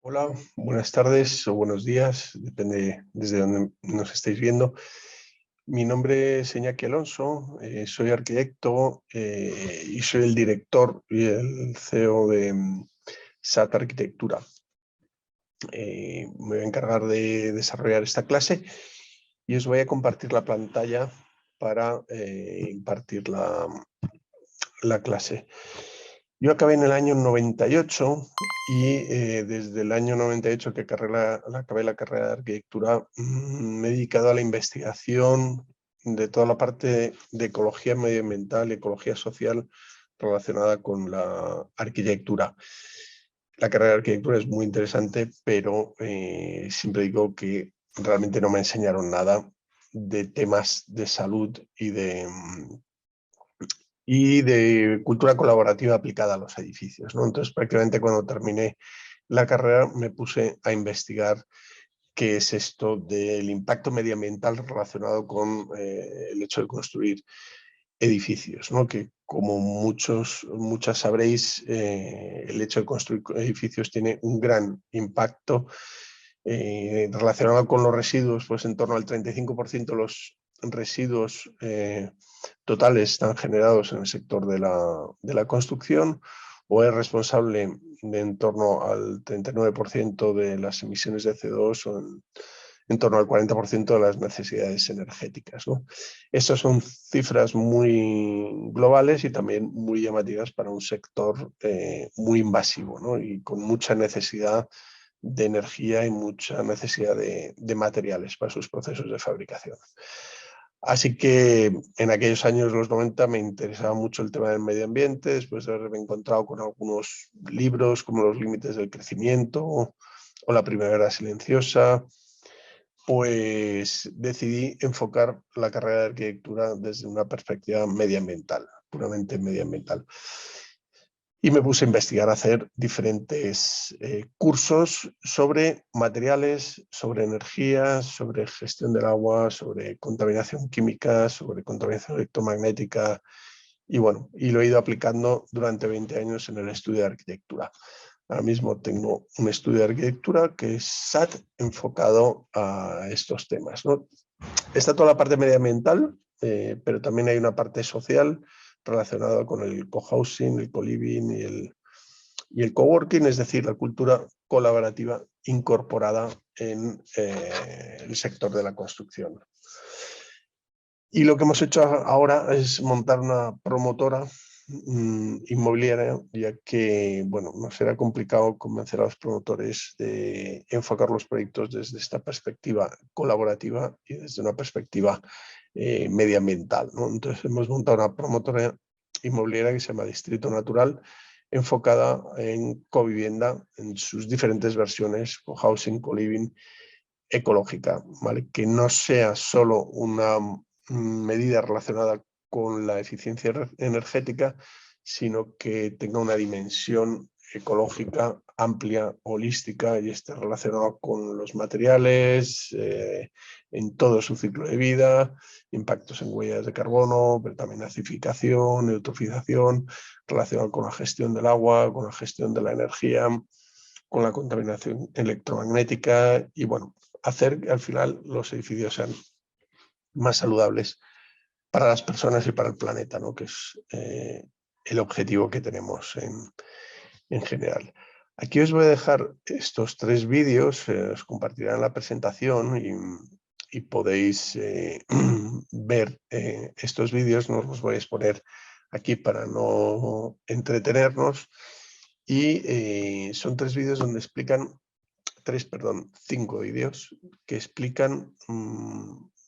Hola, buenas tardes o buenos días, depende desde donde nos estéis viendo. Mi nombre es Iñaki Alonso, soy arquitecto y soy el director y el CEO de SAT Arquitectura. Me voy a encargar de desarrollar esta clase y os voy a compartir la pantalla para impartir la clase. Yo acabé en el año 98 y desde el año 98 que acabé la carrera de arquitectura me he dedicado a la investigación de toda la parte de ecología medioambiental y ecología social relacionada con la arquitectura. La carrera de arquitectura es muy interesante, pero siempre digo que realmente no me enseñaron nada de temas de salud y de cultura colaborativa aplicada a los edificios, ¿no? Entonces, prácticamente cuando terminé la carrera me puse a investigar qué es esto del impacto medioambiental relacionado con el hecho de construir edificios, ¿no? Que como muchas sabréis, el hecho de construir edificios tiene un gran impacto relacionado con los residuos, pues en torno al 35% de los residuos totales están generados en el sector de la construcción, o es responsable de en torno al 39% de las emisiones de CO2 o en torno al 40% de las necesidades energéticas, ¿no? Estas son cifras muy globales y también muy llamativas para un sector muy invasivo, ¿no? Y con mucha necesidad de energía y mucha necesidad de materiales para sus procesos de fabricación. Así que en aquellos años, los 90, me interesaba mucho el tema del medio ambiente, después de haberme encontrado con algunos libros como Los límites del crecimiento o La primavera silenciosa, pues decidí enfocar la carrera de arquitectura desde una perspectiva medioambiental, puramente medioambiental. Y me puse a investigar, a hacer diferentes cursos sobre materiales, sobre energía, sobre gestión del agua, sobre contaminación química, sobre contaminación electromagnética, y bueno, y lo he ido aplicando durante 20 años en el estudio de arquitectura. Ahora mismo tengo un estudio de arquitectura que es SAT enfocado a estos temas, ¿no? Está toda la parte medioambiental, pero también hay una parte social relacionada con el cohousing, el co-living y el coworking, es decir, la cultura colaborativa incorporada en el sector de la construcción. Y lo que hemos hecho ahora es montar una promotora inmobiliaria, ya que bueno, nos era complicado convencer a los promotores de enfocar los proyectos desde esta perspectiva colaborativa y desde una perspectiva medioambiental, ¿no? Entonces hemos montado una promotora inmobiliaria que se llama Distrito Natural, enfocada en covivienda en sus diferentes versiones, cohousing, co-living, ecológica, ¿vale? Que no sea solo una medida relacionada con la eficiencia energética, sino que tenga una dimensión ecológica amplia, holística, y esté relacionado con los materiales, en todo su ciclo de vida, impactos en huellas de carbono, pero también acidificación, eutrofización, relacionado con la gestión del agua, con la gestión de la energía, con la contaminación electromagnética, y bueno, hacer que al final los edificios sean más saludables para las personas y para el planeta, ¿no? Que es el objetivo que tenemos en general. Aquí os voy a dejar estos 3 vídeos, os compartirán la presentación y podéis ver estos vídeos, no os los voy a exponer aquí para no entretenernos, y son 3 vídeos donde explican, 5 vídeos que explican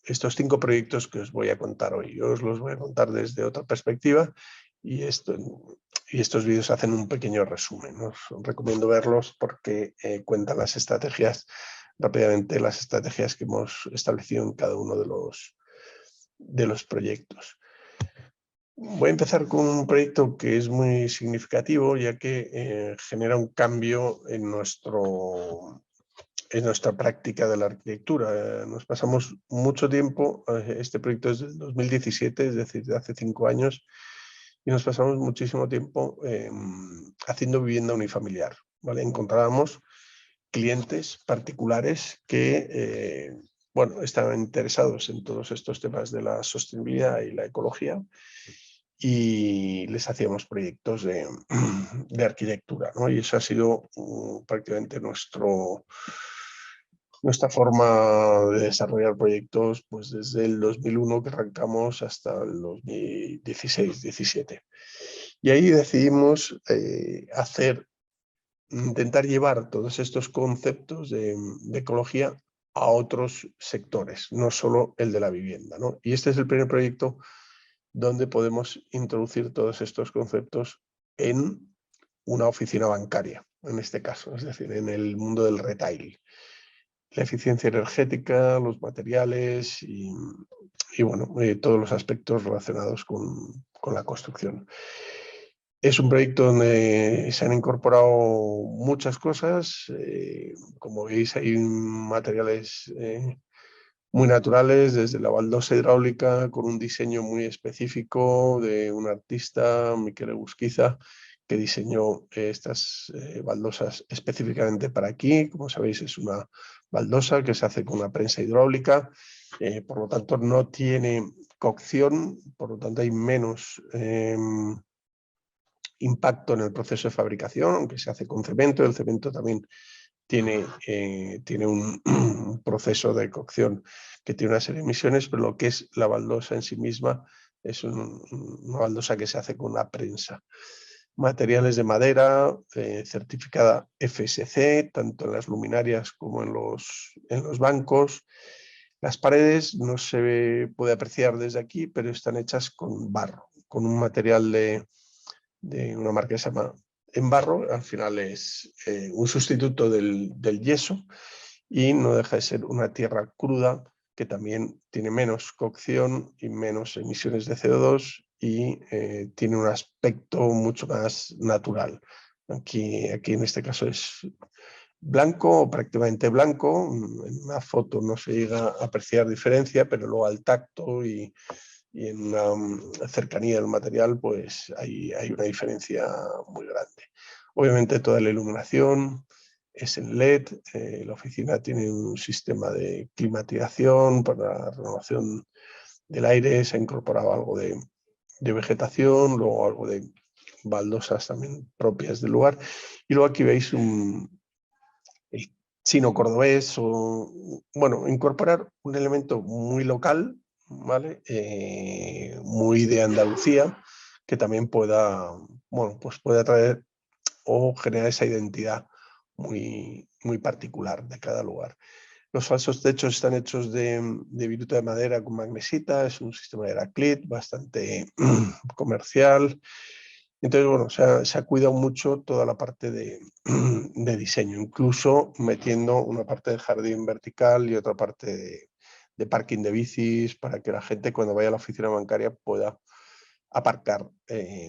estos 5 proyectos que os voy a contar hoy. Yo os los voy a contar desde otra perspectiva y estos vídeos hacen un pequeño resumen, ¿no? Os recomiendo verlos porque cuentan las estrategias, rápidamente las estrategias que hemos establecido en cada uno de los proyectos. Voy a empezar con un proyecto que es muy significativo, ya que genera un cambio en nuestra práctica de la arquitectura. Nos pasamos mucho tiempo, este proyecto es del 2017, es decir, de hace 5 años, y nos pasamos muchísimo tiempo haciendo vivienda unifamiliar, ¿vale? Encontrábamos clientes particulares que bueno, estaban interesados en todos estos temas de la sostenibilidad y la ecología, y les hacíamos proyectos de arquitectura, ¿no? Y eso ha sido prácticamente nuestra forma de desarrollar proyectos, pues desde el 2001 que arrancamos hasta el 2016-17. Y ahí decidimos intentar llevar todos estos conceptos de ecología a otros sectores, no solo el de la vivienda, ¿no? Y este es el primer proyecto donde podemos introducir todos estos conceptos en una oficina bancaria, en este caso, es decir, en el mundo del retail. La eficiencia energética, los materiales y bueno, todos los aspectos relacionados con la construcción. Es un proyecto donde se han incorporado muchas cosas. Como veis, hay materiales muy naturales, desde la baldosa hidráulica, con un diseño muy específico de un artista, Miquel Egusquiza, que diseñó estas baldosas específicamente para aquí. Como sabéis, es una baldosa que se hace con una prensa hidráulica, por lo tanto no tiene cocción, por lo tanto hay menos impacto en el proceso de fabricación, aunque se hace con cemento. El cemento también tiene un proceso de cocción que tiene una serie de emisiones, pero lo que es la baldosa en sí misma es una baldosa que se hace con una prensa. Materiales de madera, certificada FSC, tanto en las luminarias como en los bancos. Las paredes no se puede apreciar desde aquí, pero están hechas con barro, con un material de una marca que se llama En Barro. Al final es un sustituto del yeso y no deja de ser una tierra cruda que también tiene menos cocción y menos emisiones de CO2 y tiene un aspecto mucho más natural. Aquí en este caso es blanco o prácticamente blanco. En una foto no se llega a apreciar diferencia, pero luego al tacto y en una cercanía del material, pues hay una diferencia muy grande. Obviamente toda la iluminación es en LED, la oficina tiene un sistema de climatización para la renovación del aire, se ha incorporado algo de vegetación, luego algo de baldosas también propias del lugar. Y luego aquí veis el chino cordobés, o bueno, incorporar un elemento muy local, ¿vale? Muy de Andalucía, que también pueda, bueno, pues puede atraer o generar esa identidad muy, muy particular de cada lugar. Los falsos techos están hechos de viruta de madera con magnesita, es un sistema de Heraclit bastante comercial. Entonces, bueno, se ha cuidado mucho toda la parte de diseño, incluso metiendo una parte de jardín vertical y otra parte de parking de bicis, para que la gente cuando vaya a la oficina bancaria pueda aparcar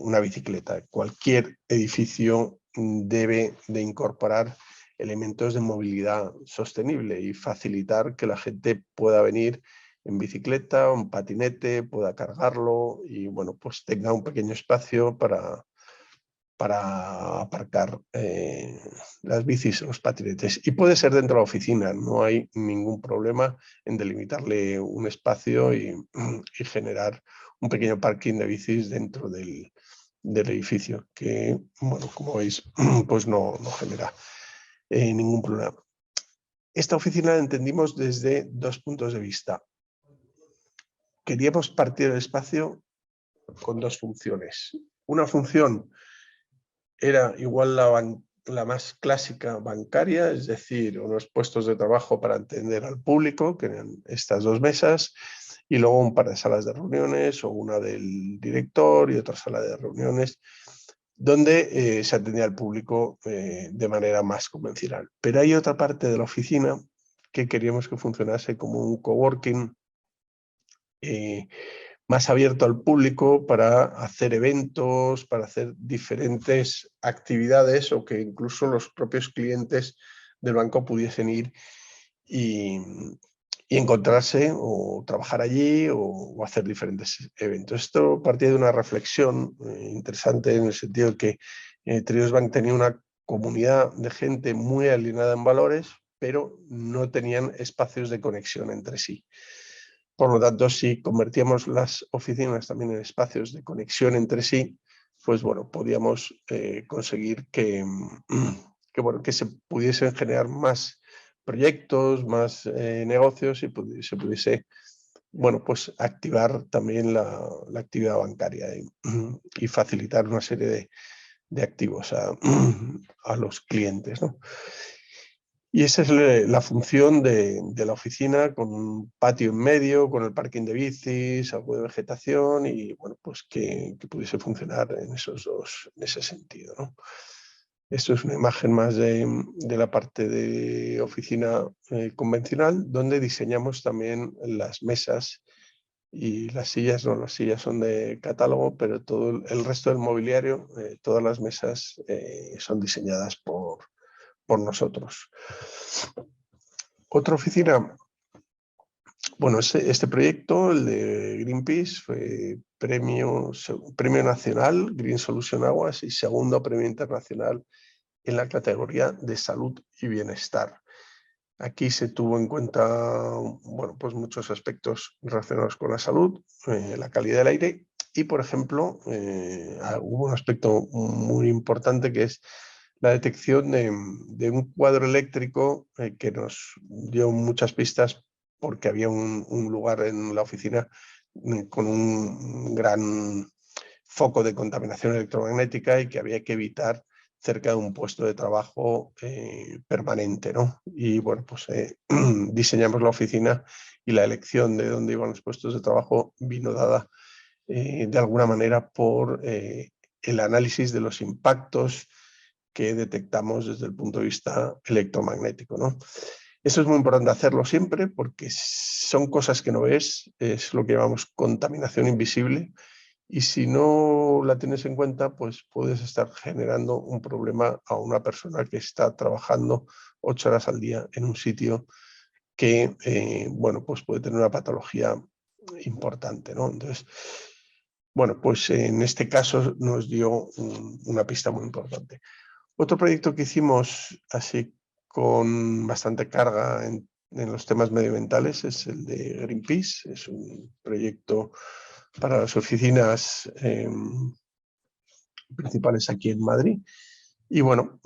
una bicicleta. Cualquier edificio debe de incorporar elementos de movilidad sostenible y facilitar que la gente pueda venir en bicicleta o en patinete, pueda cargarlo y bueno, pues tenga un pequeño espacio para aparcar las bicis o los patinetes. Y puede ser dentro de la oficina, no hay ningún problema en delimitarle un espacio y generar un pequeño parking de bicis dentro del edificio, que, bueno, como veis, pues no genera ningún problema. Esta oficina la entendimos desde dos puntos de vista. Queríamos partir el espacio con dos funciones. Una función era igual la más clásica bancaria, es decir, unos puestos de trabajo para atender al público, que eran estas dos mesas, y luego un par de salas de reuniones, o una del director y otra sala de reuniones, donde se atendía al público de manera más convencional. Pero hay otra parte de la oficina que queríamos que funcionase como un coworking más abierto al público, para hacer eventos, para hacer diferentes actividades, o que incluso los propios clientes del banco pudiesen ir y encontrarse o trabajar allí o hacer diferentes eventos. Esto partía de una reflexión interesante, en el sentido de que Triodos Bank tenía una comunidad de gente muy alineada en valores, pero no tenían espacios de conexión entre sí. Por lo tanto, si convertíamos las oficinas también en espacios de conexión entre sí, pues bueno, podíamos conseguir que se pudiesen generar más proyectos, más negocios y se pudiese, bueno, pues activar también la actividad bancaria y facilitar una serie de activos a los clientes, ¿no? Y esa es la función de la oficina, con un patio en medio, con el parking de bicis, algo de vegetación y bueno, pues que pudiese funcionar en ese sentido, ¿no? Esto es una imagen más de la parte de oficina convencional, donde diseñamos también las mesas y las sillas. No, las sillas son de catálogo, pero todo el resto del mobiliario, todas las mesas son diseñadas por nosotros. Otra oficina, bueno, este proyecto, el de Greenpeace, fue premio nacional Green Solution Awards y segundo premio internacional en la categoría de salud y bienestar. Aquí se tuvo en cuenta, bueno, pues muchos aspectos relacionados con la salud, la calidad del aire y, por ejemplo, hubo un aspecto muy importante que es la detección de un cuadro eléctrico que nos dio muchas pistas porque había un lugar en la oficina con un gran foco de contaminación electromagnética y que había que evitar cerca de un puesto de trabajo permanente, ¿no? Y bueno, pues diseñamos la oficina y la elección de dónde iban los puestos de trabajo vino dada de alguna manera por el análisis de los impactos que detectamos desde el punto de vista electromagnético, ¿no? Eso es muy importante hacerlo siempre porque son cosas que no ves, es lo que llamamos contaminación invisible, y si no la tienes en cuenta, pues puedes estar generando un problema a una persona que está trabajando 8 horas al día en un sitio que, bueno, pues puede tener una patología importante, ¿no? Entonces, bueno, pues en este caso nos dio una pista muy importante. Otro proyecto que hicimos así con bastante carga en los temas medioambientales es el de Greenpeace. Es un proyecto para las oficinas principales aquí en Madrid. Y bueno,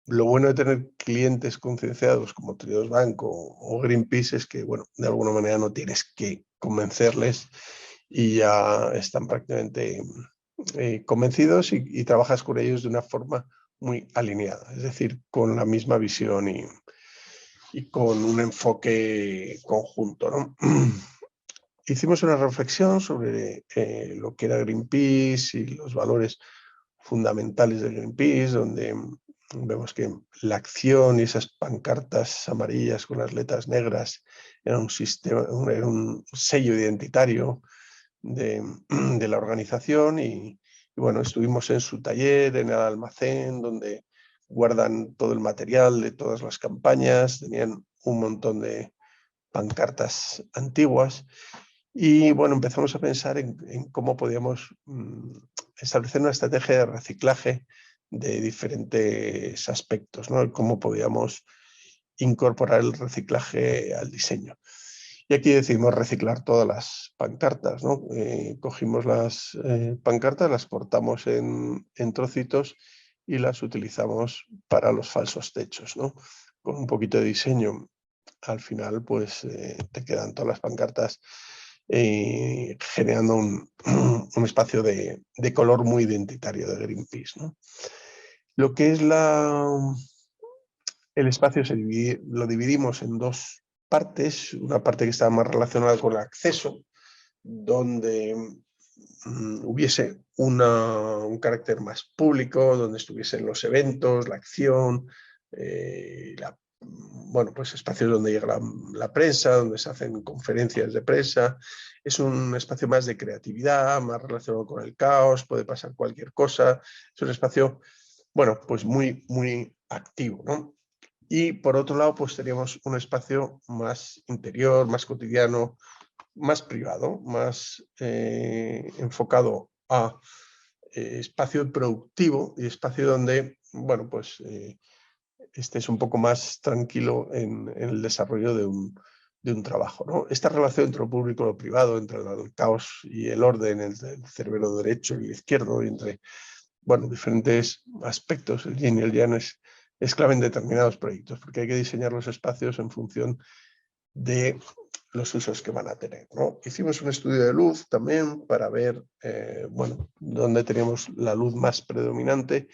lo bueno de tener clientes concienciados como Triodos Banco o Greenpeace es que, bueno, de alguna manera no tienes que convencerles y ya están prácticamente convencidos y trabajas con ellos de una forma muy alineada, es decir, con la misma visión y con un enfoque conjunto, ¿no? Hicimos una reflexión sobre lo que era Greenpeace y los valores fundamentales de Greenpeace, donde vemos que la acción y esas pancartas amarillas con las letras negras era un sello identitario de la organización y bueno, estuvimos en su taller, en el almacén, donde guardan todo el material de todas las campañas, tenían un montón de pancartas antiguas y bueno, empezamos a pensar en cómo podíamos establecer una estrategia de reciclaje de diferentes aspectos, ¿no? Cómo podíamos incorporar el reciclaje al diseño. Y aquí decidimos reciclar todas las pancartas, ¿no? Cogimos las pancartas, las cortamos en trocitos y las utilizamos para los falsos techos, ¿no? Con un poquito de diseño. Al final, pues te quedan todas las pancartas generando un espacio de color muy identitario de Greenpeace, ¿no? Lo que es el espacio lo dividimos en dos partes, una parte que está más relacionada con el acceso, donde hubiese un carácter más público, donde estuviesen los eventos, la acción, bueno, pues espacios donde llega la prensa, donde se hacen conferencias de prensa. Es un espacio más de creatividad, más relacionado con el caos, puede pasar cualquier cosa. Es un espacio, bueno, pues muy, muy activo, ¿no? Y por otro lado, pues teníamos un espacio más interior, más cotidiano, más privado, más enfocado a espacio productivo y espacio donde bueno, pues estés un poco más tranquilo en el desarrollo de un trabajo, ¿no? Esta relación entre lo público y lo privado, entre el caos y el orden, entre el cerebro derecho y el izquierdo, y entre, bueno, diferentes aspectos, el yin y el yang, es clave en determinados proyectos, porque hay que diseñar los espacios en función de los usos que van a tener, ¿no? Hicimos un estudio de luz también para ver, bueno, dónde teníamos la luz más predominante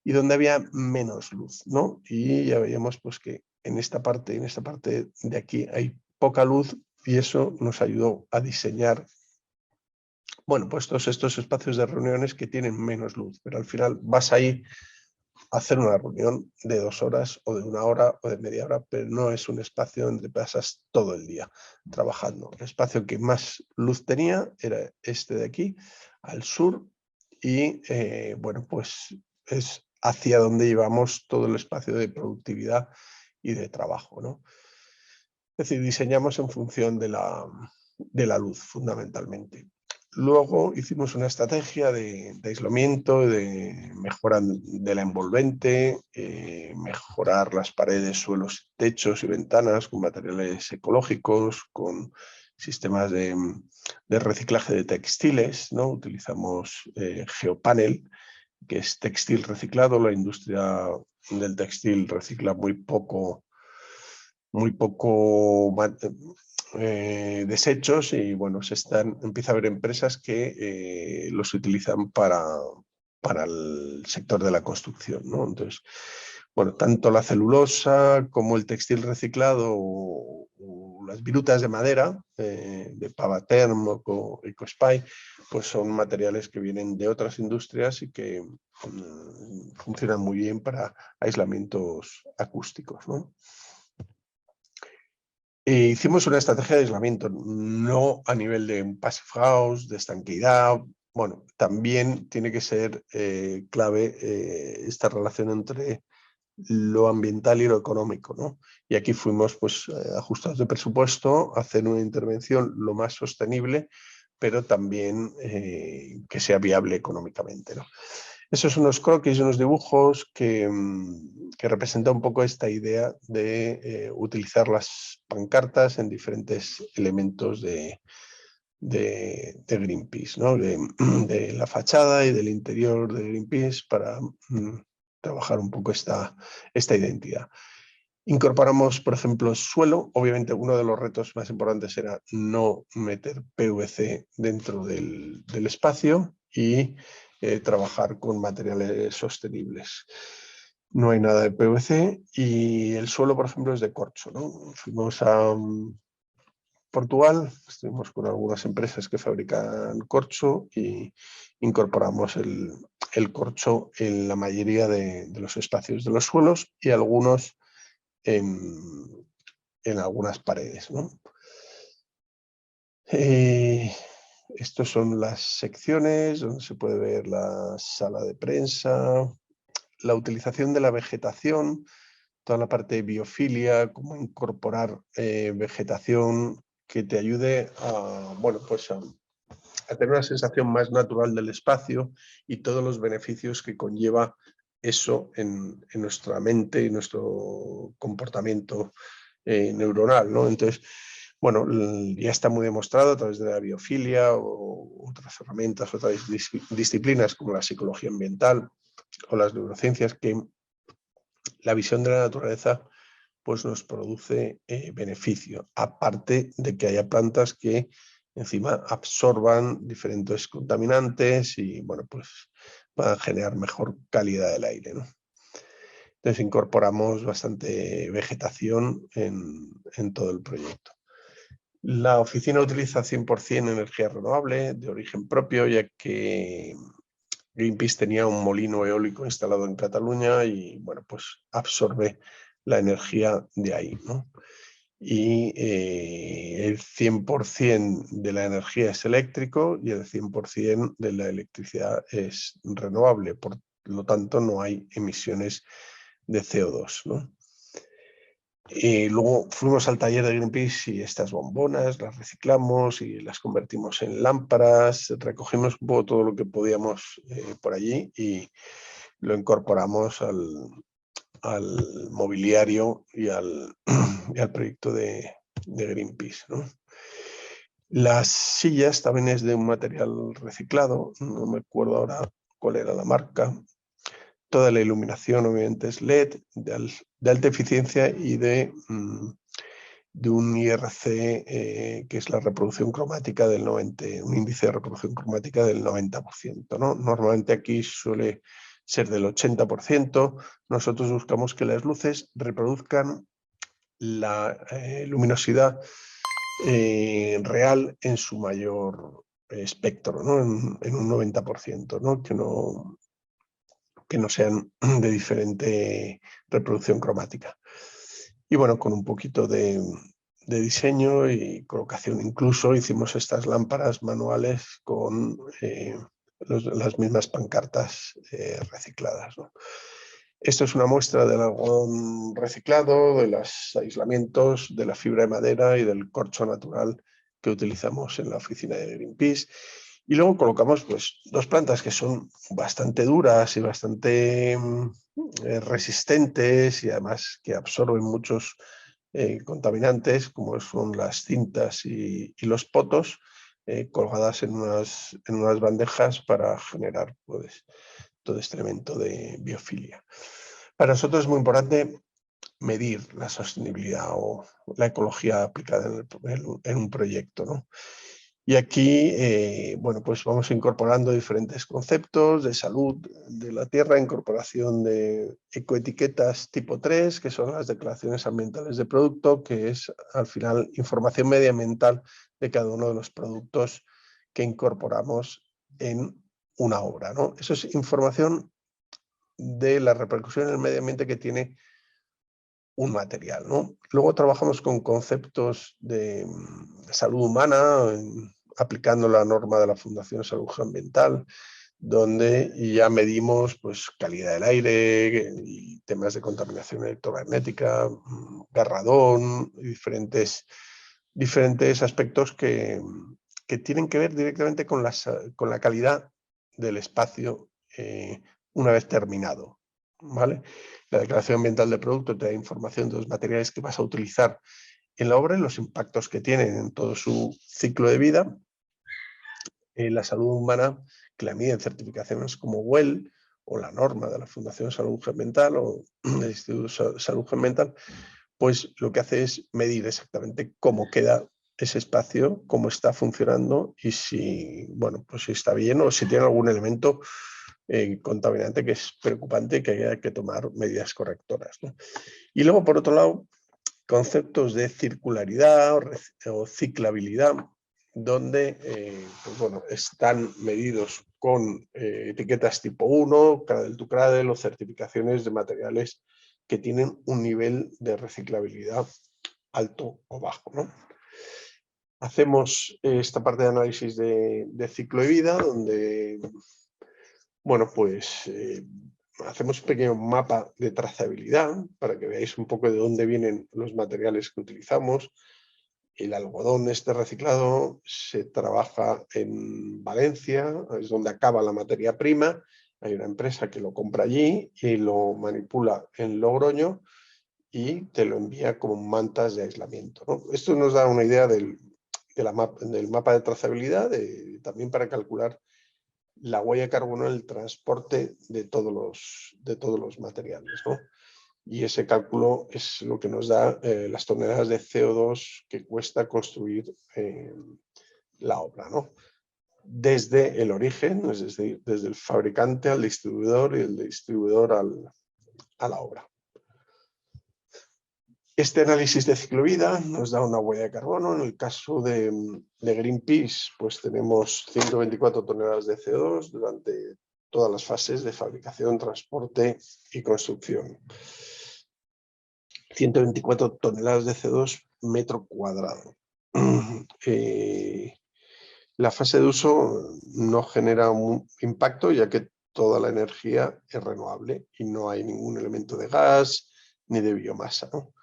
y dónde había menos luz, ¿no? Y ya veíamos pues que en esta parte de aquí hay poca luz y eso nos ayudó a diseñar, bueno, pues todos estos espacios de reuniones que tienen menos luz, pero al final vas ahí a hacer una reunión de 2 horas o de 1 hora o de media hora, pero no es un espacio donde pasas todo el día trabajando. El espacio que más luz tenía era este de aquí, al sur, y bueno, pues es hacia donde llevamos todo el espacio de productividad y de trabajo, ¿no? Es decir, diseñamos en función de la luz, fundamentalmente. Luego hicimos una estrategia de aislamiento, de mejora de la envolvente, mejorar las paredes, suelos, techos y ventanas con materiales ecológicos, con sistemas de reciclaje de textiles, ¿no? Utilizamos Geopanel, que es textil reciclado. La industria del textil recicla muy poco desechos y bueno, empieza a haber empresas que los utilizan para el sector de la construcción, ¿no? Entonces, bueno, tanto la celulosa como el textil reciclado o las virutas de madera de Pavaterm o Ecospy, pues son materiales que vienen de otras industrias y que funcionan muy bien para aislamientos acústicos, ¿no? Hicimos una estrategia de aislamiento, no a nivel de un passive house, de estanqueidad. Bueno, también tiene que ser clave esta relación entre lo ambiental y lo económico, ¿no? Y aquí fuimos pues ajustados de presupuesto a hacer una intervención lo más sostenible, pero también que sea viable económicamente, ¿no? Esos son unos croquis, unos dibujos que representan un poco esta idea de utilizar las pancartas en diferentes elementos de Greenpeace, ¿no? De la fachada y del interior de Greenpeace para trabajar un poco esta identidad. Incorporamos, por ejemplo, suelo. Obviamente, uno de los retos más importantes era no meter PVC dentro del espacio y trabajar con materiales sostenibles. No hay nada de PVC y el suelo, por ejemplo, es de corcho, ¿no? Fuimos a Portugal, estuvimos con algunas empresas que fabrican corcho y incorporamos el corcho en la mayoría de los espacios de los suelos y algunos en algunas paredes, ¿no? Estas son las secciones donde se puede ver la sala de prensa, la utilización de la vegetación, toda la parte de biofilia, cómo incorporar vegetación que te ayude a, bueno, pues a tener una sensación más natural del espacio y todos los beneficios que conlleva eso en nuestra mente y nuestro comportamiento neuronal, ¿no? Entonces, bueno, ya está muy demostrado a través de la biofilia o otras herramientas, otras disciplinas como la psicología ambiental o las neurociencias, que la visión de la naturaleza pues nos produce beneficio, aparte de que haya plantas que encima absorban diferentes contaminantes y bueno, pues van a generar mejor calidad del aire, ¿no? Entonces incorporamos bastante vegetación en todo el proyecto. La oficina utiliza 100% energía renovable de origen propio, ya que Greenpeace tenía un molino eólico instalado en Cataluña y bueno, pues absorbe la energía de ahí, ¿no? Y el 100% de la energía es eléctrico y el 100% de la electricidad es renovable, por lo tanto no hay emisiones de CO2, ¿no? Y luego fuimos al taller de Greenpeace y estas bombonas las reciclamos y las convertimos en lámparas, recogimos un poco todo lo que podíamos por allí y lo incorporamos al mobiliario y al proyecto de Greenpeace, ¿no? Las sillas también es de un material reciclado, no me acuerdo ahora cuál era la marca. Toda la iluminación obviamente es LED, de alta eficiencia y de un IRC que es la reproducción cromática del 90%, un índice de reproducción cromática del 90%, ¿no? Normalmente aquí suele ser del 80%. Nosotros buscamos que las luces reproduzcan la luminosidad real en su mayor espectro, ¿no? En un 90%, ¿no? Que no sean de diferente reproducción cromática. Y bueno, con un poquito de diseño y colocación. Incluso hicimos estas lámparas manuales con las mismas pancartas recicladas, ¿no? Esto es una muestra del algodón reciclado, de los aislamientos, de la fibra de madera y del corcho natural que utilizamos en la oficina de Greenpeace. Y luego colocamos pues, dos plantas que son bastante duras y bastante resistentes y además que absorben muchos contaminantes, como son las cintas y los potos, colgadas en unas bandejas para generar pues, todo este elemento de biofilia. Para nosotros es muy importante medir la sostenibilidad o la ecología aplicada en un proyecto, ¿no? Y aquí, bueno, pues vamos incorporando diferentes conceptos de salud de la tierra, incorporación de ecoetiquetas tipo 3, que son las declaraciones ambientales de producto, que es al final información medioambiental de cada uno de los productos que incorporamos en una obra, ¿no? Eso es información de la repercusión en el medio ambiente que tiene un material, ¿no? Luego trabajamos con conceptos de salud humana, aplicando la norma de la Fundación Salud Ambiental, donde ya medimos pues, calidad del aire y temas de contaminación electromagnética, garradón, y diferentes aspectos que tienen que ver directamente con la calidad del espacio una vez terminado, ¿vale? La declaración ambiental de producto te da información de los materiales que vas a utilizar en la obra y los impactos que tienen en todo su ciclo de vida. La salud humana, que la mide en certificaciones como WELL o la norma de la Fundación Salud Ambiental o del Instituto Salud Ambiental, pues lo que hace es medir exactamente cómo queda ese espacio, cómo está funcionando y si, bueno, pues si está bien o si tiene algún elemento contaminante que es preocupante y que hay que tomar medidas correctoras, ¿no? Y luego, por otro lado, conceptos de circularidad o ciclabilidad, donde pues bueno, están medidos con etiquetas tipo 1, Cradle to Cradle o certificaciones de materiales que tienen un nivel de reciclabilidad alto o bajo, ¿no? Hacemos esta parte de análisis de ciclo de vida, donde bueno, pues hacemos un pequeño mapa de trazabilidad para que veáis un poco de dónde vienen los materiales que utilizamos. El algodón este reciclado se trabaja en Valencia, es donde acaba la materia prima. Hay una empresa que lo compra allí y lo manipula en Logroño y te lo envía como mantas de aislamiento, ¿no? Esto nos da una idea del mapa de trazabilidad, también para calcular la huella de carbono en el transporte de todos los materiales, ¿no? Y ese cálculo es lo que nos da las toneladas de CO2 que cuesta construir la obra, ¿no? Desde el origen, es decir, desde el fabricante al distribuidor y el distribuidor a la obra. Este análisis de ciclo de vida nos da una huella de carbono. En el caso de Greenpeace, pues tenemos 124 toneladas de CO2 durante todas las fases de fabricación, transporte y construcción. 124 toneladas de CO2 metro cuadrado. La fase de uso no genera un impacto, ya que toda la energía es renovable y no hay ningún elemento de gas ni de biomasa, ¿no?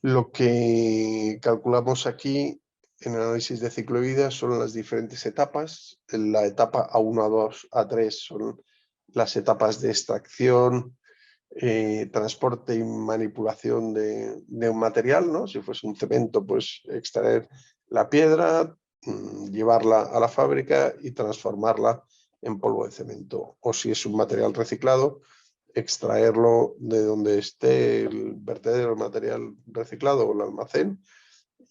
Lo que calculamos aquí en el análisis de ciclo de vida son las diferentes etapas. En la etapa A1, A2, A3 son las etapas de extracción, transporte y manipulación de un material, ¿no? Si fuese un cemento, pues extraer la piedra, llevarla a la fábrica y transformarla en polvo de cemento. O si es un material reciclado, extraerlo de donde esté el vertedero del material reciclado o el almacén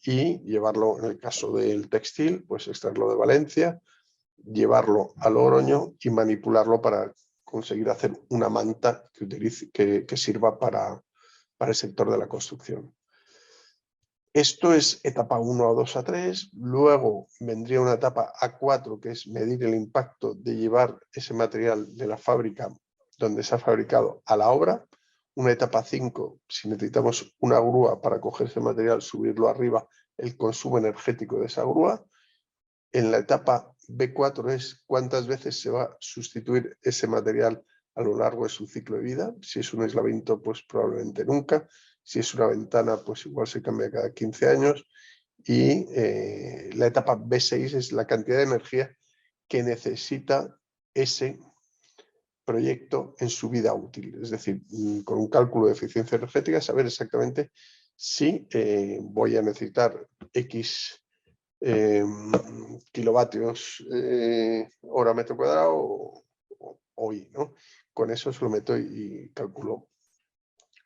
y llevarlo, en el caso del textil, pues extraerlo de Valencia, llevarlo a Logroño y manipularlo para conseguir hacer una manta que sirva para el sector de la construcción. Esto es etapa 1, 2, 3. Luego vendría una etapa A4, que es medir el impacto de llevar ese material de la fábrica donde se ha fabricado a la obra. Una etapa 5, si necesitamos una grúa para coger ese material, subirlo arriba, el consumo energético de esa grúa. En la etapa B4 es cuántas veces se va a sustituir ese material a lo largo de su ciclo de vida. Si es un aislamiento, pues probablemente nunca. Si es una ventana, pues igual se cambia cada 15 años. Y la etapa B6 es la cantidad de energía que necesita ese proyecto en su vida útil. Es decir, con un cálculo de eficiencia energética, saber exactamente si voy a necesitar X kilovatios hora metro cuadrado hoy, ¿no? Con eso se lo meto y calculo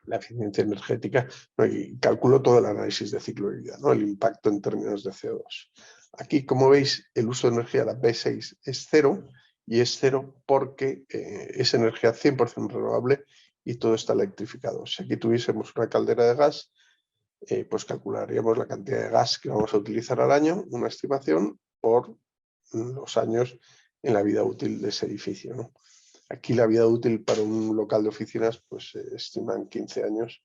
la eficiencia energética, ¿no? Y calculo todo el análisis de ciclo de vida, ¿no? El impacto en términos de CO2. Aquí, como veis, el uso de energía, la B6, es cero, y es cero porque es energía 100% renovable y todo está electrificado. Si aquí tuviésemos una caldera de gas, pues calcularíamos la cantidad de gas que vamos a utilizar al año, una estimación por los años en la vida útil de ese edificio, ¿no? Aquí la vida útil para un local de oficinas pues se estiman 15 años,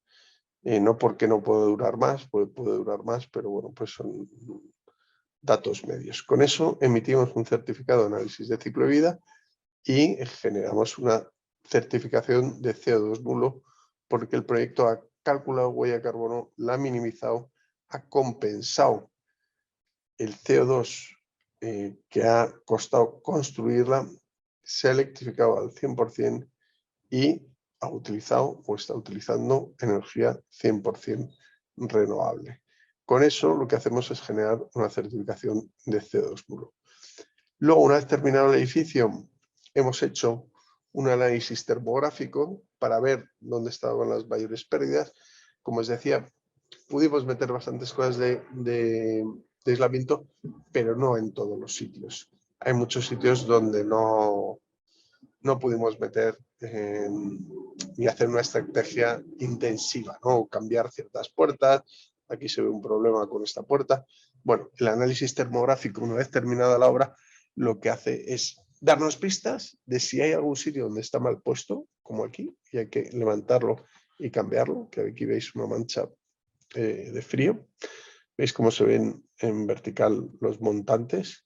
no porque no puede durar más, puede durar más, pero bueno, pues son datos medios. Con eso emitimos un certificado de análisis de ciclo de vida y generamos una certificación de CO2 nulo porque el proyecto ha calculado huella de carbono, la ha minimizado, ha compensado el CO2 que ha costado construirla, se ha electrificado al 100% y ha utilizado o está utilizando energía 100% renovable. Con eso lo que hacemos es generar una certificación de CO2 nulo. Luego, una vez terminado el edificio, hemos hecho un análisis termográfico para ver dónde estaban las mayores pérdidas. Como os decía, pudimos meter bastantes cosas de aislamiento, pero no en todos los sitios. Hay muchos sitios donde no pudimos meter y hacer una estrategia intensiva, ¿no? Cambiar ciertas puertas. Aquí se ve un problema con esta puerta. Bueno, el análisis termográfico, una vez terminada la obra, lo que hace es darnos pistas de si hay algún sitio donde está mal puesto, como aquí, y hay que levantarlo y cambiarlo, que aquí veis una mancha de frío. Veis cómo se ven en vertical los montantes.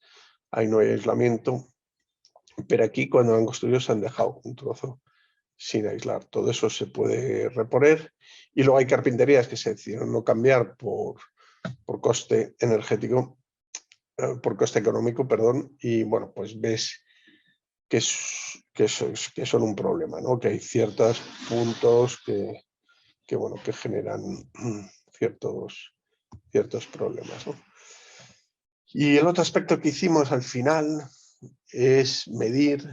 Ahí no hay aislamiento, pero aquí cuando han construido se han dejado un trozo sin aislar. Todo eso se puede reponer. Y luego hay carpinterías que se decidieron no cambiar por coste energético, por coste económico, perdón, y bueno, pues ves que son un problema, ¿no? Que hay ciertos puntos que bueno, que generan ciertos problemas, ¿no? Y el otro aspecto que hicimos al final es medir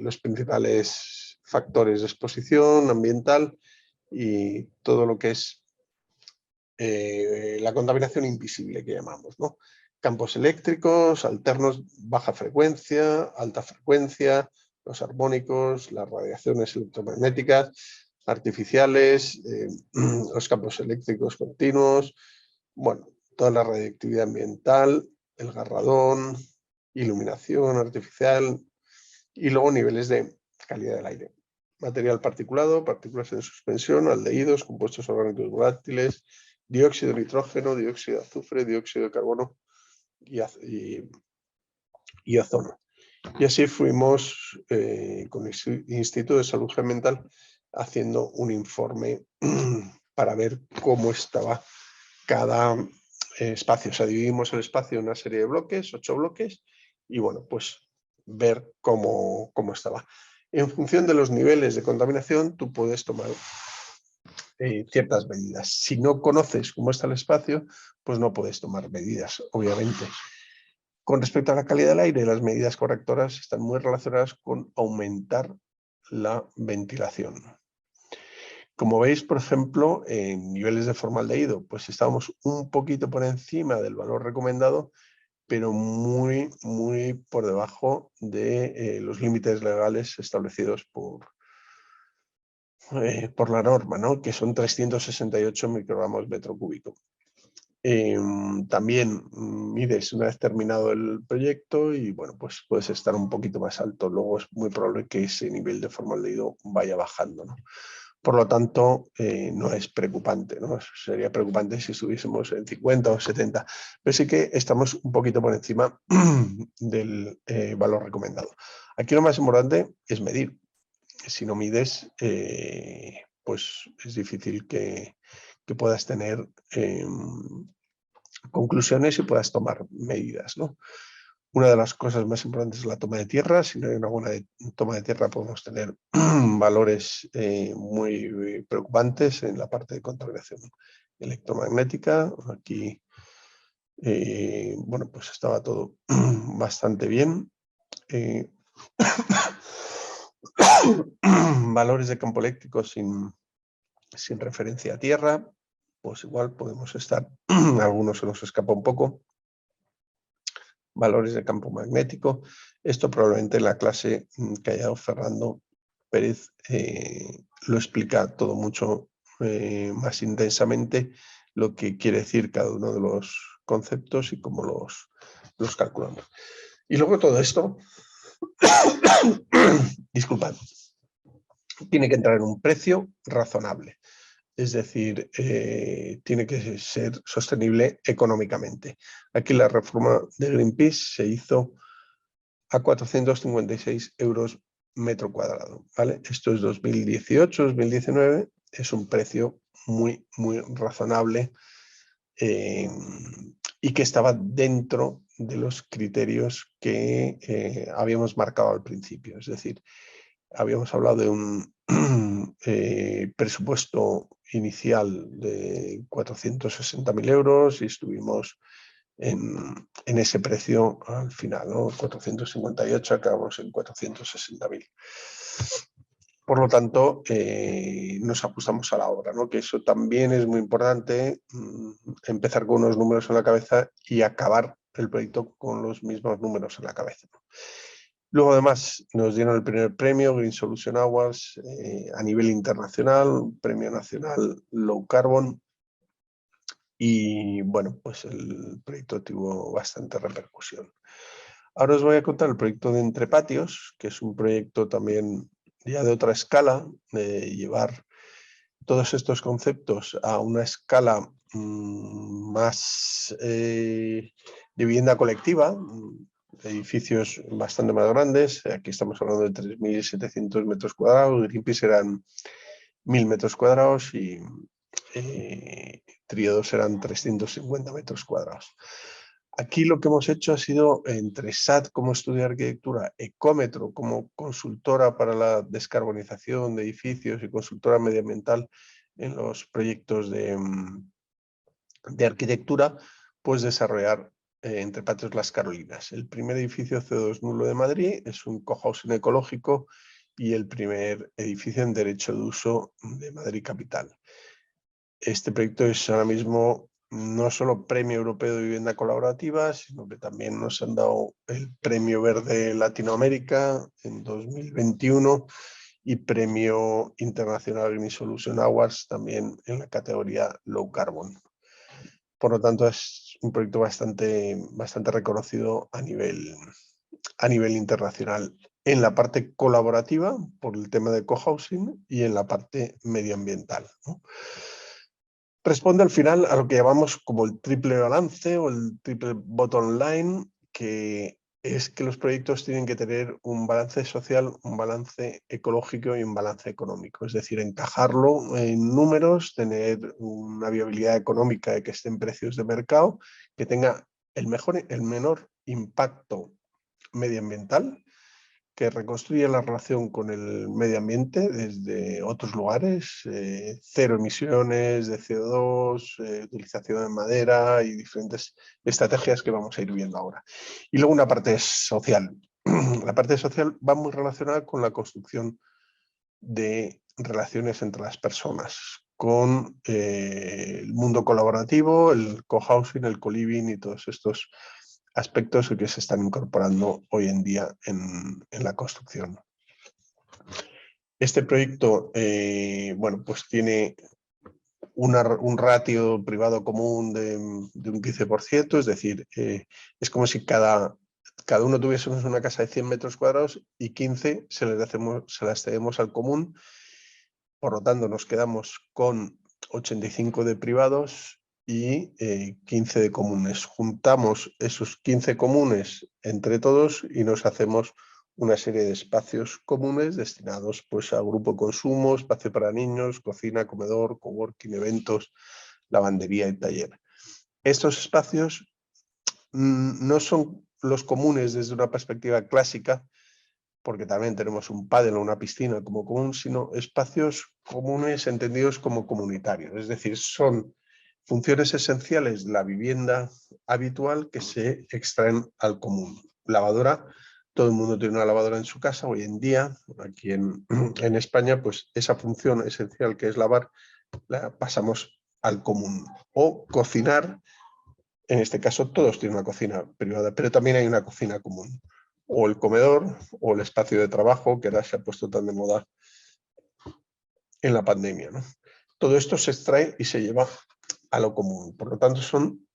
los principales factores de exposición ambiental y todo lo que es la contaminación invisible que llamamos, ¿no? Campos eléctricos, alternos, baja frecuencia, alta frecuencia, los armónicos, las radiaciones electromagnéticas, artificiales, los campos eléctricos continuos, bueno, toda la radiactividad ambiental, el garradón, iluminación artificial y luego niveles de calidad del aire. Material particulado, partículas en suspensión, aldehídos, compuestos orgánicos volátiles, dióxido de nitrógeno, dióxido de azufre, dióxido de carbono y ozono. Y así fuimos con el Instituto de Salud Mental haciendo un informe para ver cómo estaba cada espacio. O sea, dividimos el espacio en una serie de bloques, 8 bloques, y bueno, pues ver cómo estaba. En función de los niveles de contaminación, tú puedes tomar ciertas medidas. Si no conoces cómo está el espacio, pues no puedes tomar medidas, obviamente. Con respecto a la calidad del aire, las medidas correctoras están muy relacionadas con aumentar la ventilación. Como veis, por ejemplo, en niveles de formaldehído, pues estábamos un poquito por encima del valor recomendado, pero muy por debajo de los límites legales establecidos por la norma, ¿no? Que son 368 microgramos metro cúbico. También mides una vez terminado el proyecto y bueno, pues puedes estar un poquito más alto. Luego es muy probable que ese nivel de formaldehído vaya bajando, ¿no? Por lo tanto, no es preocupante, ¿no? Sería preocupante si estuviésemos en 50 o 70, pero sí que estamos un poquito por encima del valor recomendado. Aquí lo más importante es medir. Si no mides, pues es difícil que puedas tener conclusiones y puedas tomar medidas, ¿no? Una de las cosas más importantes es la toma de tierra. Si no hay una buena toma de tierra, podemos tener valores muy preocupantes en la parte de contaminación electromagnética. Aquí, bueno, pues estaba todo bastante bien. Valores de campo eléctrico sin referencia a tierra, pues igual podemos estar, algunos se nos escapa un poco. Valores de campo magnético. Esto probablemente en la clase que haya dado Fernando Pérez lo explica todo mucho más intensamente, lo que quiere decir cada uno de los conceptos y cómo los calculamos. Y luego todo esto, disculpad, tiene que entrar en un precio razonable. Es decir, tiene que ser sostenible económicamente. Aquí la reforma de Greenpeace se hizo a 456 euros metro cuadrado, ¿vale? Esto es 2018, 2019, es un precio muy razonable y que estaba dentro de los criterios que habíamos marcado al principio. Es decir, habíamos hablado de un presupuesto inicial de 460.000 euros y estuvimos en ese precio al final, ¿no? 458, acabamos en 460.000. Por lo tanto, nos ajustamos a la obra, ¿no? Que eso también es muy importante, empezar con unos números en la cabeza y acabar el proyecto con los mismos números en la cabeza, ¿no? Luego, además, nos dieron el primer premio, Green Solution Awards, a nivel internacional, premio nacional Low Carbon. Y bueno, pues el proyecto tuvo bastante repercusión. Ahora os voy a contar el proyecto de Entre Patios, que es un proyecto también ya de otra escala, de llevar todos estos conceptos a una escala más de vivienda colectiva, edificios bastante más grandes. Aquí estamos hablando de 3.700 metros cuadrados, Greenpeace eran 1.000 metros cuadrados y Tríodos eran 350 metros cuadrados. Aquí lo que hemos hecho ha sido, entre SAT como estudio de arquitectura, Ecómetro como consultora para la descarbonización de edificios y consultora medioambiental en los proyectos de arquitectura, pues desarrollar Entre Patios Las Carolinas. El primer edificio CO2 nulo de Madrid es un cohousing ecológico y el primer edificio en derecho de uso de Madrid capital. Este proyecto es ahora mismo no solo Premio Europeo de Vivienda Colaborativa, sino que también nos han dado el Premio Verde Latinoamérica en 2021 y Premio Internacional Green Solution Awards también en la categoría Low Carbon. Por lo tanto, es un proyecto bastante reconocido a nivel internacional en la parte colaborativa por el tema de cohousing y en la parte medioambiental, ¿no? Responde al final a lo que llamamos como el triple balance o el triple bottom line, que es que los proyectos tienen que tener un balance social, un balance ecológico y un balance económico. Es decir, encajarlo en números, tener una viabilidad económica que esté en precios de mercado, que tenga el menor impacto medioambiental, que reconstruye la relación con el medio ambiente desde otros lugares, cero emisiones de CO2, utilización de madera y diferentes estrategias que vamos a ir viendo ahora. Y luego una parte social. La parte social va muy relacionada con la construcción de relaciones entre las personas, con el mundo colaborativo, el cohousing, el co-living y todos estos aspectos que se están incorporando hoy en día en la construcción. Este proyecto, bueno, pues tiene un ratio privado común de un 15%, es decir, es como si cada uno tuviésemos una casa de 100 metros cuadrados y 15 se las cedemos al común. Por lo tanto, nos quedamos con 85 de privados y 15 de comunes. Juntamos esos 15 comunes entre todos y nos hacemos una serie de espacios comunes destinados pues, a grupo de consumo, espacio para niños, cocina, comedor, coworking, eventos, lavandería y taller. Estos espacios no son los comunes desde una perspectiva clásica, porque también tenemos un pádel o una piscina como común, sino espacios comunes entendidos como comunitarios. Es decir, son funciones esenciales de la vivienda habitual que se extraen al común. Lavadora, todo el mundo tiene una lavadora en su casa. Hoy en día, aquí en España, pues esa función esencial que es lavar, la pasamos al común. O cocinar, en este caso todos tienen una cocina privada, pero también hay una cocina común. O el comedor, o el espacio de trabajo, que ahora se ha puesto tan de moda en la pandemia, ¿no? Todo esto se extrae y se lleva a lo común. Por lo tanto, son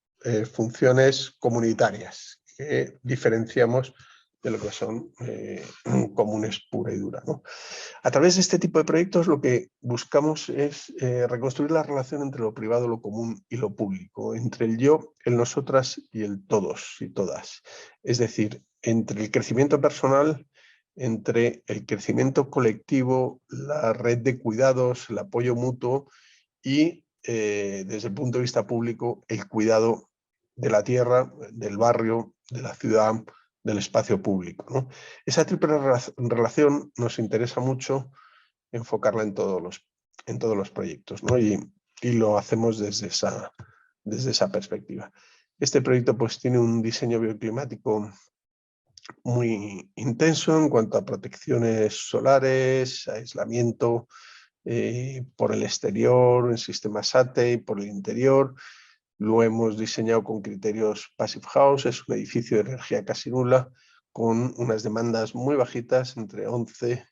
funciones comunitarias que diferenciamos de lo que son comunes pura y dura, ¿no? A través de este tipo de proyectos lo que buscamos es reconstruir la relación entre lo privado, lo común y lo público, entre el yo, el nosotras y el todos y todas. Es decir, entre el crecimiento personal, entre el crecimiento colectivo, la red de cuidados, el apoyo mutuo y desde el punto de vista público, el cuidado de la tierra, del barrio, de la ciudad, del espacio público, ¿no? Esa triple relación nos interesa mucho enfocarla en todos los proyectos, ¿no? Y lo hacemos desde esa perspectiva. Este proyecto pues tiene un diseño bioclimático muy intenso en cuanto a protecciones solares, aislamiento por el exterior, en sistema SATE y por el interior. Lo hemos diseñado con criterios Passive House, es un edificio de energía casi nula, con unas demandas muy bajitas, entre 11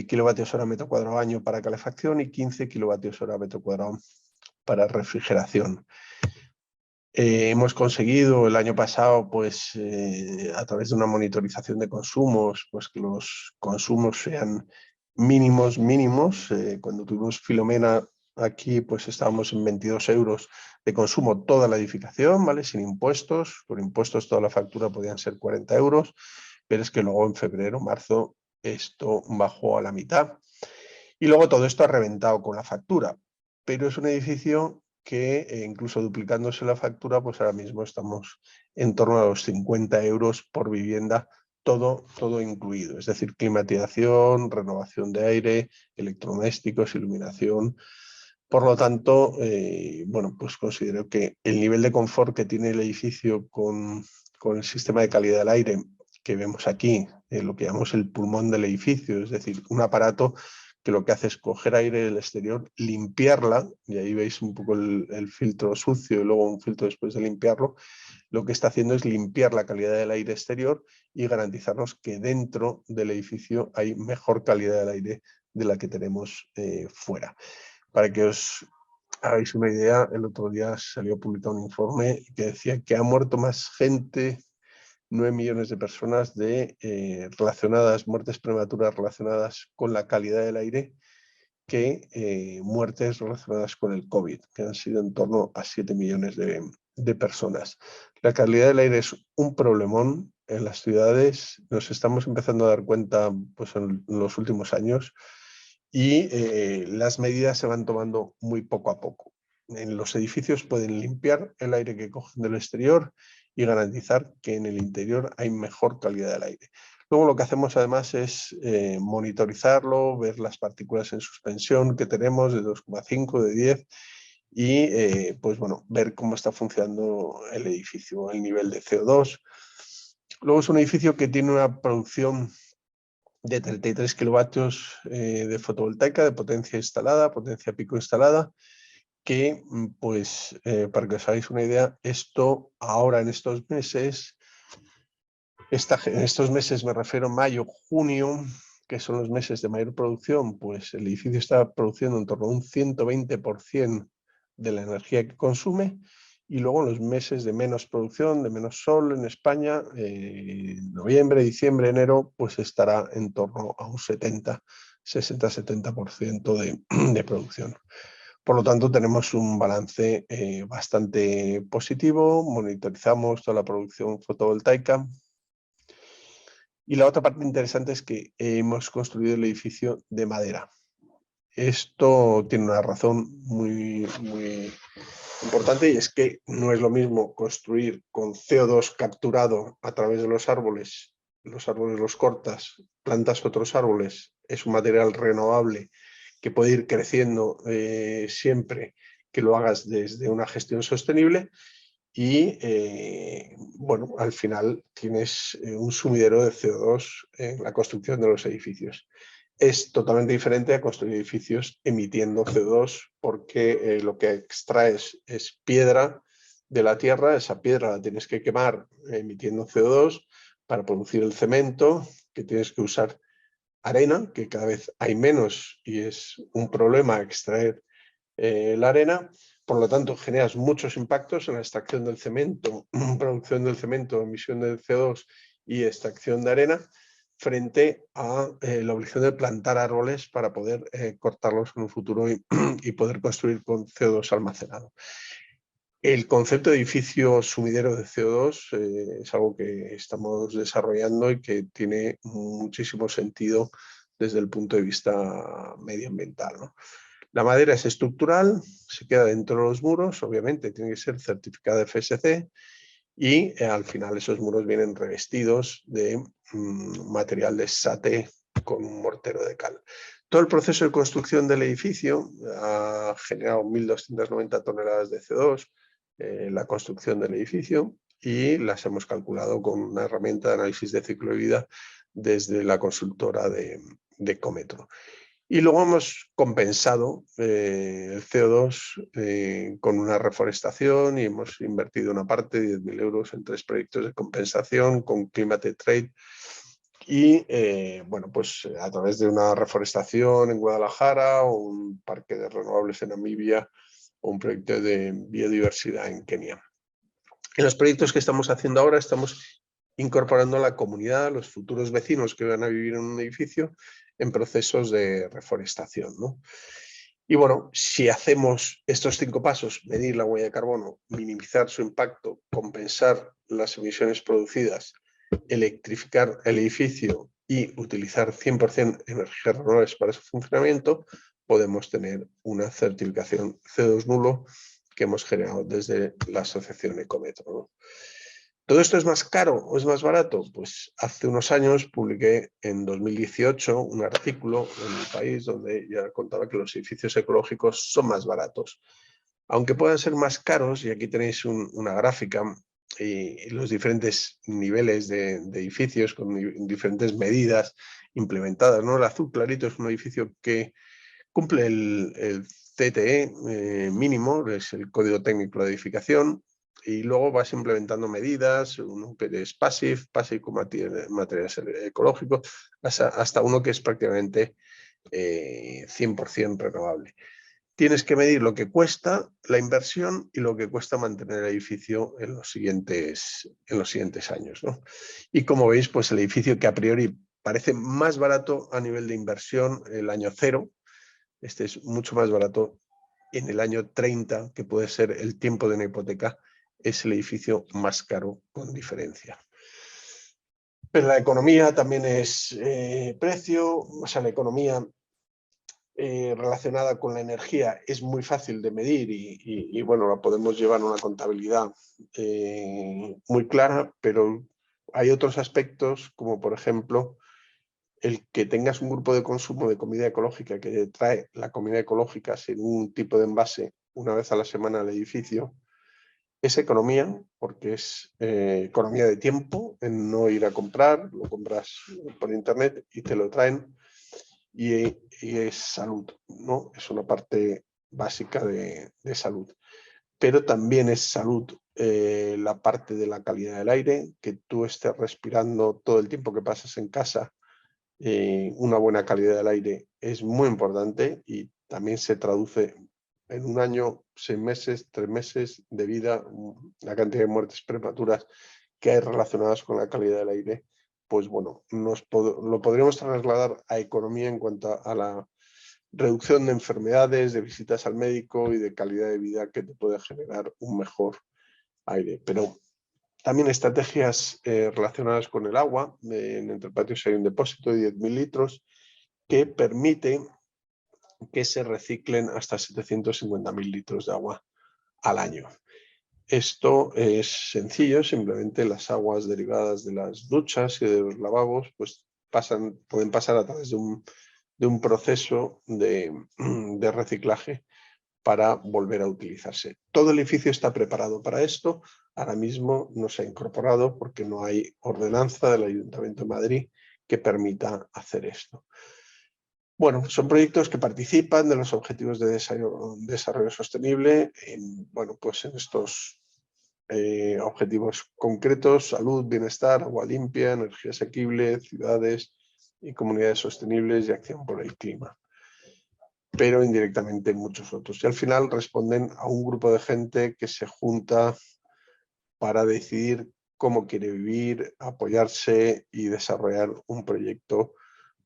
kilovatios hora metro cuadrado año para calefacción y 15 kilovatios hora metro cuadrado para refrigeración. Hemos conseguido el año pasado, pues, a través de una monitorización de consumos, pues que los consumos sean mínimos. Cuando tuvimos Filomena aquí, pues estábamos en 22 euros de consumo toda la edificación, ¿vale? Sin impuestos. Con impuestos toda la factura podían ser 40 euros, pero es que luego en febrero, marzo, esto bajó a la mitad. Y luego todo esto ha reventado con la factura, pero es un edificio que incluso duplicándose la factura, pues ahora mismo estamos en torno a los 50 euros por vivienda, todo incluido, es decir, climatización, renovación de aire, electrodomésticos, iluminación. Por lo tanto, bueno, pues considero que el nivel de confort que tiene el edificio con el sistema de calidad del aire que vemos aquí, lo que llamamos el pulmón del edificio, es decir, un aparato que lo que hace es coger aire del exterior, limpiarla, y ahí veis un poco el filtro sucio y luego un filtro después de limpiarlo, lo que está haciendo es limpiar la calidad del aire exterior y garantizarnos que dentro del edificio hay mejor calidad del aire de la que tenemos fuera. Para que os hagáis una idea, el otro día salió publicado un informe que decía que ha muerto más gente, 9 millones de personas muertes prematuras relacionadas con la calidad del aire, que muertes relacionadas con el COVID, que han sido en torno a 7 millones de personas. La calidad del aire es un problemón en las ciudades, nos estamos empezando a dar cuenta pues, en los últimos años y las medidas se van tomando muy poco a poco. En los edificios pueden limpiar el aire que cogen del exterior y garantizar que en el interior hay mejor calidad del aire. Luego lo que hacemos además es monitorizarlo, ver las partículas en suspensión que tenemos de 2,5, de 10 y pues bueno, ver cómo está funcionando el edificio, el nivel de CO2. Luego es un edificio que tiene una producción de 33 kilovatios de fotovoltaica, de potencia instalada, potencia pico instalada, que pues para que os hagáis una idea, esto ahora en estos meses, en estos meses me refiero mayo, junio, que son los meses de mayor producción, pues el edificio está produciendo en torno a un 120% de la energía que consume, y luego en los meses de menos producción, de menos sol en España, noviembre, diciembre, enero, pues estará en torno a un 60-70% de producción. Por lo tanto, tenemos un balance bastante positivo, monitorizamos toda la producción fotovoltaica. Y la otra parte interesante es que hemos construido el edificio de madera. Esto tiene una razón muy importante, y es que no es lo mismo construir con CO2 capturado a través de los árboles los cortas, plantas otros árboles, es un material renovable que puede ir creciendo siempre que lo hagas desde una gestión sostenible. Y bueno, al final tienes un sumidero de CO2 en la construcción de los edificios. Es totalmente diferente a construir edificios emitiendo CO2, porque lo que extraes es piedra de la tierra, esa piedra la tienes que quemar emitiendo CO2 para producir el cemento, que tienes que usar arena, que cada vez hay menos y es un problema extraer la arena. Por lo tanto, generas muchos impactos en la extracción del cemento, producción del cemento, emisión de CO2 y extracción de arena, frente a la obligación de plantar árboles para poder cortarlos en un futuro y poder construir con CO2 almacenado. El concepto de edificio sumidero de CO2 es algo que estamos desarrollando y que tiene muchísimo sentido desde el punto de vista medioambiental, ¿no? La madera es estructural, se queda dentro de los muros, obviamente tiene que ser certificada de FSC, y al final esos muros vienen revestidos de material de SATE con un mortero de cal. Todo el proceso de construcción del edificio ha generado 1.290 toneladas de CO2, la construcción del edificio, y las hemos calculado con una herramienta de análisis de ciclo de vida desde la consultora de Ecometro. Y luego hemos compensado el CO2 con una reforestación, y hemos invertido una parte de 10.000 euros en 3 proyectos de compensación con Climate Trade. Y bueno, pues a través de una reforestación en Guadalajara, o un parque de renovables en Namibia, o un proyecto de biodiversidad en Kenia. En los proyectos que estamos haciendo ahora estamos incorporando a la comunidad, los futuros vecinos que van a vivir en un edificio, en procesos de reforestación, ¿no? Y bueno, si hacemos estos 5 pasos, medir la huella de carbono, minimizar su impacto, compensar las emisiones producidas, electrificar el edificio y utilizar 100% energías renovables para su funcionamiento, podemos tener una certificación CO2 nulo que hemos generado desde la asociación Ecometro, ¿no? ¿Todo esto es más caro o es más barato? Pues hace unos años publiqué en 2018 un artículo en El País donde ya contaba que los edificios ecológicos son más baratos. Aunque puedan ser más caros, y aquí tenéis una gráfica y los diferentes niveles de edificios con diferentes medidas implementadas, ¿no? El azul clarito es un edificio que cumple el CTE mínimo, es el código técnico de edificación, y luego vas implementando medidas, uno que es passive con materiales ecológicos, hasta uno que es prácticamente 100% renovable. Tienes que medir lo que cuesta la inversión y lo que cuesta mantener el edificio en los siguientes años, ¿no? Y como veis, pues el edificio que a priori parece más barato a nivel de inversión el año 0, este es mucho más barato en el año 30, que puede ser el tiempo de una hipoteca, es el edificio más caro con diferencia. Pero la economía también es precio, o sea, la economía relacionada con la energía es muy fácil de medir y bueno, la podemos llevar a una contabilidad muy clara, pero Hay otros aspectos, como por ejemplo, el que tengas un grupo de consumo de comida ecológica que trae la comida ecológica sin un tipo de envase una vez a la semana al edificio. Es economía, porque es economía de tiempo, en no ir a comprar, lo compras por internet y te lo traen, y es salud, ¿no? Es una parte básica de salud. Pero también es salud la parte de la calidad del aire, que tú estés respirando todo el tiempo que pasas en casa. Una buena calidad del aire es muy importante y también se traduce en un año, 6 meses, 3 meses de vida, la cantidad de muertes prematuras que hay relacionadas con la calidad del aire. Pues bueno, lo podríamos trasladar a economía en cuanto a la reducción de enfermedades, de visitas al médico y de calidad de vida que te puede generar un mejor aire. Pero también estrategias relacionadas con el agua. En Entre Patios hay un depósito de 10.000 litros que permite que se reciclen hasta 750.000 litros de agua al año. Esto es sencillo, simplemente las aguas derivadas de las duchas y de los lavabos pues pueden pasar a través de un proceso de reciclaje para volver a utilizarse. Todo el edificio está preparado para esto. Ahora mismo no se ha incorporado porque no hay ordenanza del Ayuntamiento de Madrid que permita hacer esto. Bueno, son proyectos que participan de los Objetivos de Desarrollo Sostenible en estos objetivos concretos: salud, bienestar, agua limpia, energía asequible, ciudades y comunidades sostenibles y acción por el clima. Pero indirectamente muchos otros. Y al final responden a un grupo de gente que se junta para decidir cómo quiere vivir, apoyarse y desarrollar un proyecto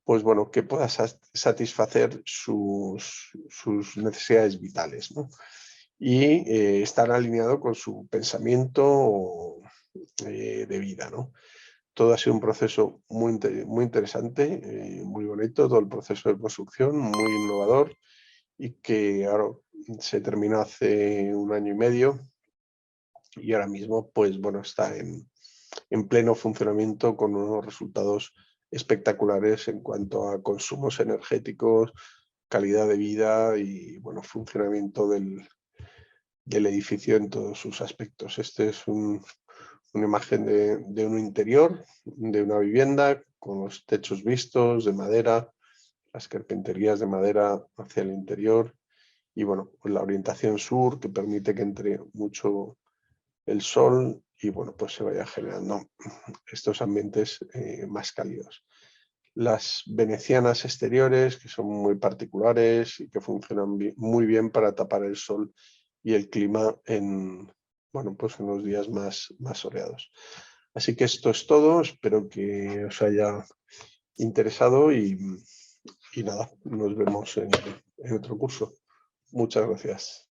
pues bueno, que pueda satisfacer sus necesidades vitales, ¿no? Y estar alineado con su pensamiento de vida, ¿no? Todo ha sido un proceso muy interesante, muy bonito, todo el proceso de construcción, muy innovador, y que ahora se terminó hace 1 año y medio y ahora mismo pues bueno, está en pleno funcionamiento con unos resultados espectaculares en cuanto a consumos energéticos, calidad de vida y bueno, funcionamiento del edificio en todos sus aspectos. Este es una imagen de un interior, de una vivienda, con los techos vistos de madera, las carpinterías de madera hacia el interior y bueno, pues la orientación sur que permite que entre mucho el sol y bueno, pues se vaya generando estos ambientes más cálidos. Las venecianas exteriores, que son muy particulares y que funcionan muy bien para tapar el sol y el clima en los días más soleados. Así que esto es todo, espero que os haya interesado y nada, nos vemos en otro curso. Muchas gracias.